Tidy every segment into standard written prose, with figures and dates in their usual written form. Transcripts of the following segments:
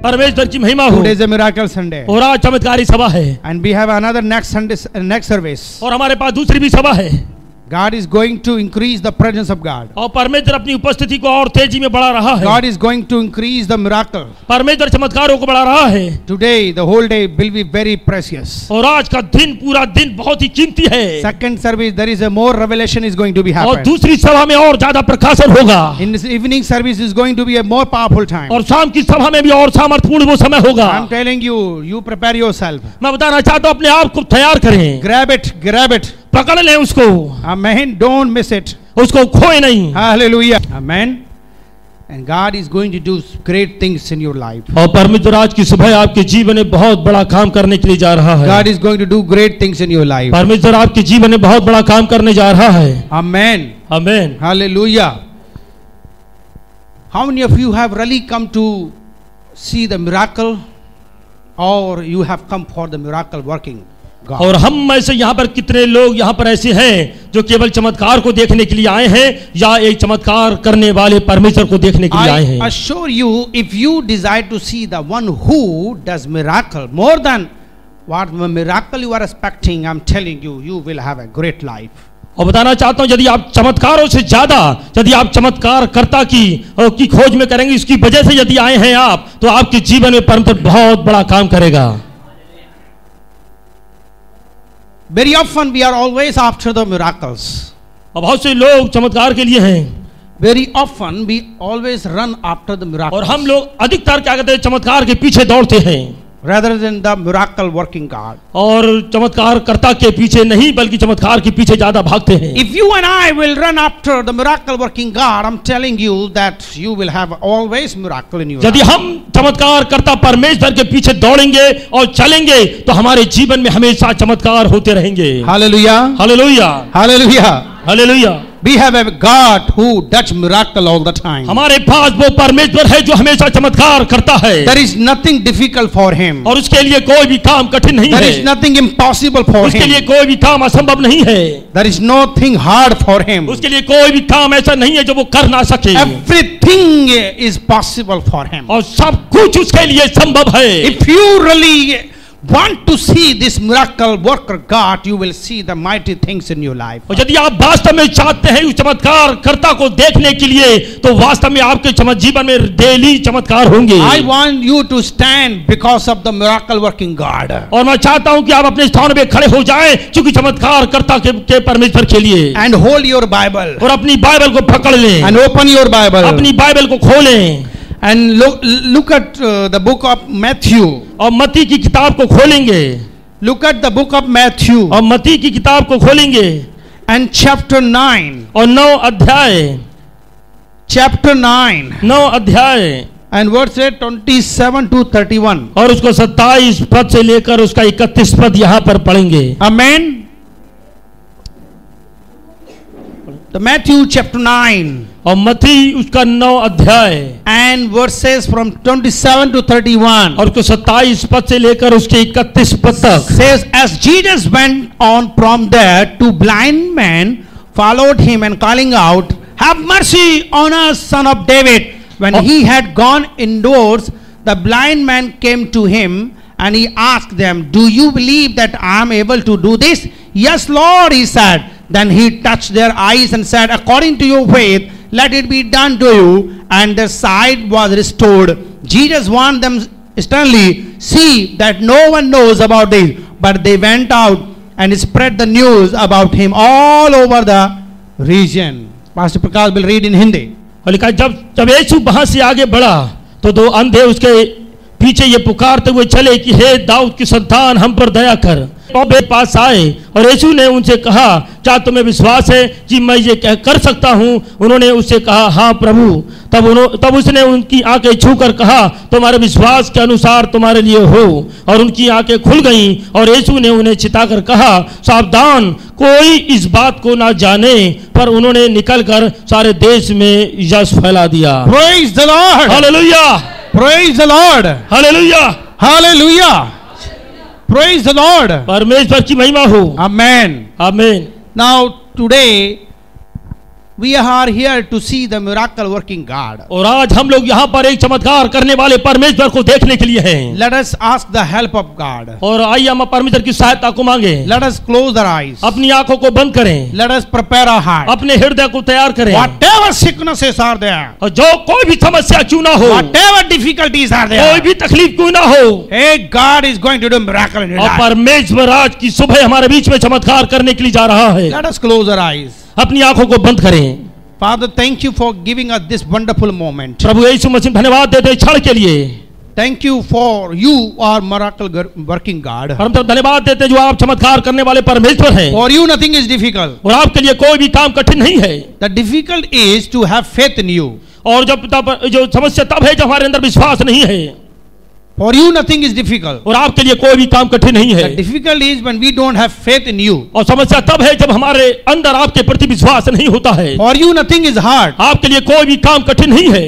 परमेश्वर की महिमा हो। Today is a miracle Sunday. और आज चमत्कारी सभा है। And we have another next Sunday, next service. और हमारे पास दूसरी भी सभा है। God is going to increase the presence of God. और परमेश्वर अपनी उपस्थिति को और तेजी में बढ़ा रहा है। God is going to increase the miracle. परमेश्वर चमत्कारों को बढ़ा रहा है। Today, the whole day will be very precious. और आज का दिन, पूरा दिन बहुत ही कीमती है। Second service, there is a more revelation is going to be और happening. दूसरी सभा में और ज्यादा प्रकाशन होगा। In this evening service is going to be a more powerful time. और शाम की सभा में भी और सामर्थ्यपूर्ण वो समय होगा। I'm telling you, you prepare yourself. मैं बताना चाहता हूँ अपने आप को तैयार करें। Grab it, grab it. पकड़ लें उसको। Amen. Don't miss it. उसको खोए नहीं। Hallelujah. Amen. And God is going to do great things in your life. और परमेश्वर आज की सुबह आपके जीवन में बहुत बड़ा काम करने के लिए जा रहा है। God is going to do great things in your life. परमेश्वर आपके जीवन में बहुत बड़ा काम करने जा रहा है। Amen. आमीन। Hallelujah. How many of you have really come to see the miracle, or you have come for the miracle working God? और हम में से यहाँ पर कितने लोग यहाँ पर ऐसे हैं जो केवल चमत्कार को देखने के लिए आए हैं या एक चमत्कार करने वाले परमेश्वर को देखने के लिए आए हैं? I assure you, if you desire to see the one who does miracle more than what miracle you are expecting, I'm telling you, you will have a great life. और बताना चाहता हूँ यदि आप चमत्कारों से ज्यादा यदि आप चमत्कार कर्ता की खोज में करेंगे, इसकी वजह से यदि आए हैं आप, तो आपके जीवन में परमेश्वर बहुत बड़ा काम करेगा। Very often we are always after the miracles. और बहुत से लोग चमत्कार के लिए हैं। Very often we always run after the miracles. और हम लोग अधिकतर क्या कहते हैं, चमत्कार के पीछे दौड़ते हैं rather than the miracle working God. और चमत्कार कर्ता के पीछे नहीं बल्कि चमत्कार के पीछे ज्यादा भागते हैं। If you and I will run after the miracle working God, I'm telling you that you will have always miracle in your life. यदि हम चमत्कार कर्ता परमेश्वर के पीछे दौड़ेंगे और चलेंगे तो हमारे जीवन में हमेशा चमत्कार होते रहेंगे। Hallelujah. Hallelujah, Hallelujah. Hallelujah. We have a God who does miracle all the time. हमारे पास वो परमेश्वर है जो हमेशा चमत्कार करता है। There is nothing difficult for him. और उसके लिए कोई भी काम कठिन नहीं There है। is nothing impossible for उसके लिए him. कोई भी काम असंभव नहीं है। There is nothing hard for him. उसके लिए कोई भी काम ऐसा नहीं है जो वो कर ना सके। Everything is possible for him. और सब कुछ उसके लिए संभव है। If you really want to see this miracle worker God, you will see the mighty things in your life. और यदि आप वास्तव में चाहते हैं उस चमत्कार कर्ता को देखने के लिए, तो वास्तव में आपके जीवन में डेली चमत्कार होंगे। I want you to stand because of the miracle working God. और मैं चाहता हूं कि आप अपने स्थान पे खड़े हो जाएं क्योंकि चमत्कार कर्ता के परमेश्वर के लिए। And hold your Bible. और अपनी बाइबल को पकड़ लें। And open your Bible. अपनी बाइबल को खोलें। And look at the book of Matthew. और मत्ती की किताब को खोलेंगे। Look at the book of Matthew. और मत्ती की किताब को खोलेंगे। And chapter 9. और 9 अध्याय। Chapter 9. 9 अध्याय। And verse 27 to 31. और उसको 27 पद से लेकर उसका 31 पद यहाँ पर पढ़ेंगे। Amen. The Matthew chapter 9. और मत्ती उसका 9 अध्याय। And verses from 27 to 31. और उसको 27 पद से लेकर उसके 31 पद तक। Says, as Jesus went on from there, two blind men followed him and calling out, have mercy on us, son of David. When he had gone indoors, the blind man came to him and he asked them, do you believe that I am able to do this? Yes, Lord, he said. Then he touched their eyes and said, according to your faith, let it be done to you. And their sight was restored. Jesus warned them sternly, see that no one knows about this. But they went out and spread the news about him all over the region. Pastor Prakash will read in Hindi. और लिखा, जब यीशु वहां से आगे बढ़ा तो दो अंधे उसके पीछे ये पुकारते हुए चले कि हे दाऊद की संतान, हम पर दया कर। और मेरे पास आए और यीशु ने उनसे कहा, क्या तुम्हें विश्वास है कि मैं ये कर सकता हूँ? उन्होंने उससे कहा, हाँ प्रभु। तब उसने उनकी आंखें छूकर कहा, तुम्हारे विश्वास के अनुसार तुम्हारे लिए हो। और उनकी आंखें खुल गईं और यीशु ने उन्हें चिताकर कहा, सावधान, कोई इस बात को ना जाने। पर उन्होंने निकलकर सारे देश में यश फैला दिया। Praise the Lord. Hallelujah, Praise the Lord. Hallelujah, Hallelujah. Praise the Lord. परमेश्वर की महिमा हो। Amen. आमीन। Now today we are here to see the miracle working God. और आज हम लोग यहाँ पर एक चमत्कार करने वाले परमेश्वर को देखने के लिए हैं। Let us ask the help of God. और आइए हम परमेश्वर की सहायता को मांगे। Let us close our eyes. अपनी आंखों को बंद करें, Let us prepare our heart. अपने हृदय को तैयार करें। Whatever sicknesses are there, और जो कोई भी समस्या क्यों ना हो, whatever difficulties are कोई there, भी तकलीफ क्यों ना हो, hey, God is going to do miracle in your और life. परमेश्वर आज की सुबह हमारे बीच में चमत्कार करने के लिए जा रहा है। Let us close our eyes. अपनी आंखों को बंद करें। Father, thank you for giving us this wonderful moment. प्रभु यीशु मसीह धन्यवाद देते हैं क्षण के लिए। Thank you for you are miracle working God. हम तो धन्यवाद देते हैं जो आप चमत्कार करने वाले परमेश्वर हैं। For you nothing is difficult. और आपके लिए कोई भी काम कठिन नहीं है। The difficult is to have faith in you. और जब तब जो समस्या तब है जब हमारे अंदर विश्वास नहीं है। For you nothing is difficult. और आपके लिए कोई भी काम कठिन नहीं है। The difficult is when we don't have faith in you. और समस्या तब है जब हमारे अंदर आपके प्रति विश्वास नहीं होता है। For you nothing is hard. आपके लिए कोई भी काम कठिन नहीं है।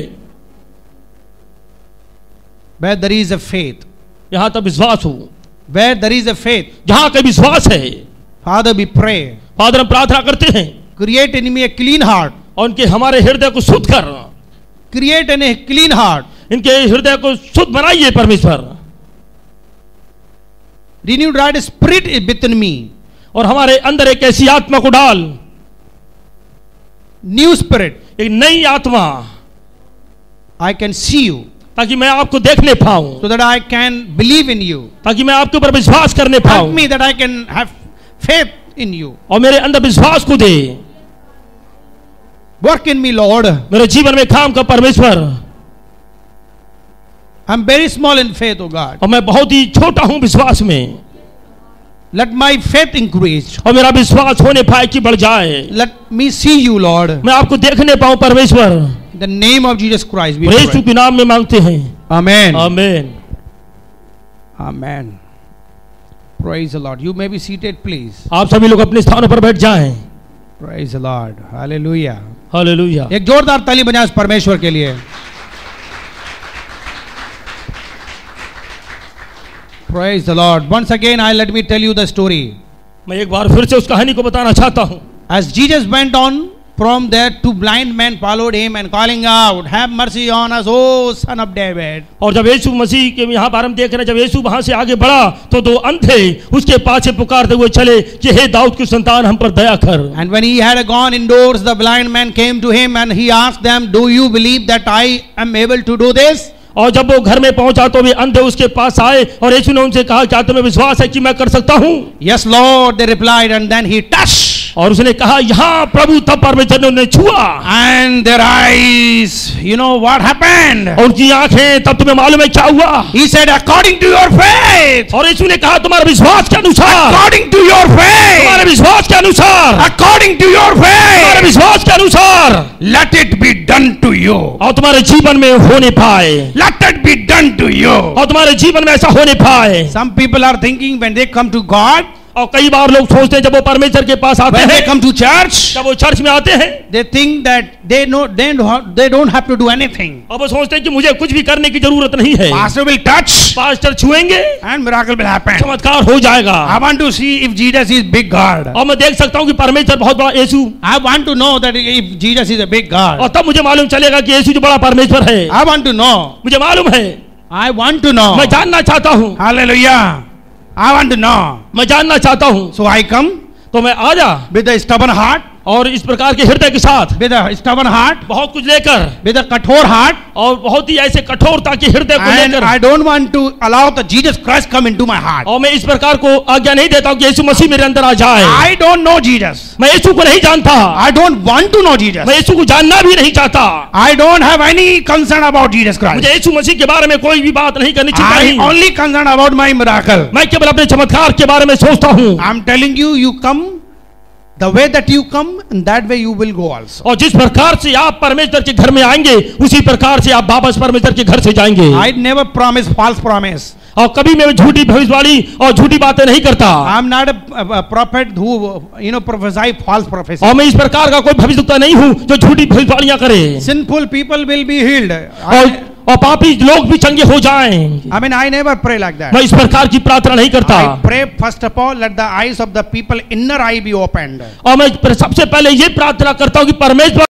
Where there is a faith. यहाँ तक विश्वास हो, Where there is a faith. जहाँ का विश्वास है। Father, we pray. फादर हम प्रार्थना करते हैं, Create in me a clean heart. और उनके हमारे हृदय को शुद्ध कर, Create in a clean heart. इनके हृदय को शुद्ध बनाइए परमेश्वर। Renewed right spirit is within me. और हमारे अंदर एक ऐसी आत्मा को डाल, New spirit. एक नई आत्मा, I can see you. ताकि मैं आपको देखने पाऊं, So that I can believe in you. ताकि मैं आपके ऊपर विश्वास करने Help पाऊं, me that I can have faith in you. और मेरे अंदर विश्वास को दे। Work in me, Lord. मेरे जीवन में काम का परमेश्वर। I'm very small in faith, oh God. और मैं बहुत ही छोटा हूं विश्वास में, Let my faith increase. और मेरा विश्वास होने पाए कि बढ़ जाए। Let me see you, Lord. मैं आपको देखने पाऊं परमेश्वर। In the name of Jesus Christ, we Yeshu pray. के नाम में मांगते हैं, Amen. आमीन। Amen. Praise the Lord. You may be seated, please. आप सभी लोग अपने स्थानों पर बैठ जाएं। Praise the Lord. Hallelujah. Hallelujah. एक जोरदार ताली बजाएं उस परमेश्वर के लिए। Praise the Lord. Once again, let me tell you the story. मैं एक बार फिर से उस कहानी को बताना चाहता हूं। As Jesus went on from there, two blind men followed him and calling out, "Have mercy on us, O Son of David." और जब यीशु मसीह के यहाँ पर हम देख रहे हैं, जब यीशु वहां से आगे बढ़ा तो दो अंधे उसके पाछे पुकारते हुए चले कि हे दाऊद की संतान हम पर दया कर। And when he had gone indoors, the blind man came to him and he asked them, "Do you believe that I am able to do this?" और जब वो घर में पहुंचा तो वे अंधे उसके पास आए और यीशु ने उनसे कहा, क्या तुम्हें विश्वास है कि मैं कर सकता हूं? "Yes, Lord," they replied, and then he touched. और उसने कहा, यहाँ प्रभु, तब परमेश्वर ने उन्हें छुआ। And their eyes, you know what happened? और उनकी आंखें, तब तुम्हें मालूम है क्या हुआ? He said, "According to your faith." और यीशु ने कहा, तुम्हारे विश्वास के अनुसार, According to your तुम्हारे faith. विश्वास के अनुसार, According to your तुम्हारे faith. विश्वास के अनुसार, Let it be done to you. और तुम्हारे जीवन में होने पाए, Let it be done to you. और तुम्हारे जीवन में ऐसा होने पाए। Some people are thinking when they come to God, और कई बार लोग सोचते हैं जब वो परमेश्वर के पास आते when they हैं, come to church, जब वो चर्च में आते हैं, they think that they don't have to do anything. और वो सोचते हैं कि मुझे कुछ भी करने की जरूरत नहीं है। Pastor will touch पास्टर छुएंगे, and miracle will happen. चमत्कार हो जाएगा। I want to see if Jesus is big God. और मैं देख सकता हूँ कि परमेश्वर बहुत बड़ा यीशु, I want to know that if Jesus is a big God. और तब मुझे मालूम चलेगा कि यीशु जो बड़ा परमेश्वर है। I want to know. मुझे मालूम है, I want to know. मैं जानना चाहता हूँ, Hallelujah. I want to know. मैं जानना चाहता हूँ। So I come तो मैं आजा with a stubborn heart, और इस प्रकार के हृदय के साथ, with a stubborn heart, बहुत कुछ लेकर, with a kathor heart, और बहुत ही ऐसे कठोरता के हृदय को and लेकर, I don't want to allow the Jesus Christ come into my heart. और मैं इस प्रकार को आज्ञा नहीं देता हूँ कि यीशु मसीह मेरे अंदर आ जाए। I don't know Jesus. मैं यीशु को नहीं जानता, I don't want to know Jesus. मैं यीशु को जानना भी नहीं चाहता। I don't have any concern about Jesus Christ. मुझे यीशु मसीह के बारे में कोई भी बात नहीं करनी चिंता I नहीं। only concerned about my miracle. मैं केवल अपने चमत्कार के बारे में सोचता हूँ। I'm telling you, you come the way that you come, and that way you will go also. और जिस प्रकार से आप परमेश्वर के घर में आएंगे, उसी प्रकार से आप वापस परमेश्वर के घर से जाएंगे। I never promise false promise. और कभी मैं झूठी भविष्यवाणी और झूठी बातें नहीं करता। I'm not a prophet who prophesy false prophecy. और मैं इस प्रकार का कोई भविष्यवक्ता नहीं हूँ जो झूठी भविष्यवाणियां करे। Sinful people will be healed. और पापी लोग भी चंगे हो जाएं। I mean, I never pray like that. मैं इस प्रकार की प्रार्थना नहीं करता। I pray first of all, let the eyes of the people inner eye be opened. और मैं सबसे पहले ये प्रार्थना करता हूँ कि परमेश्वर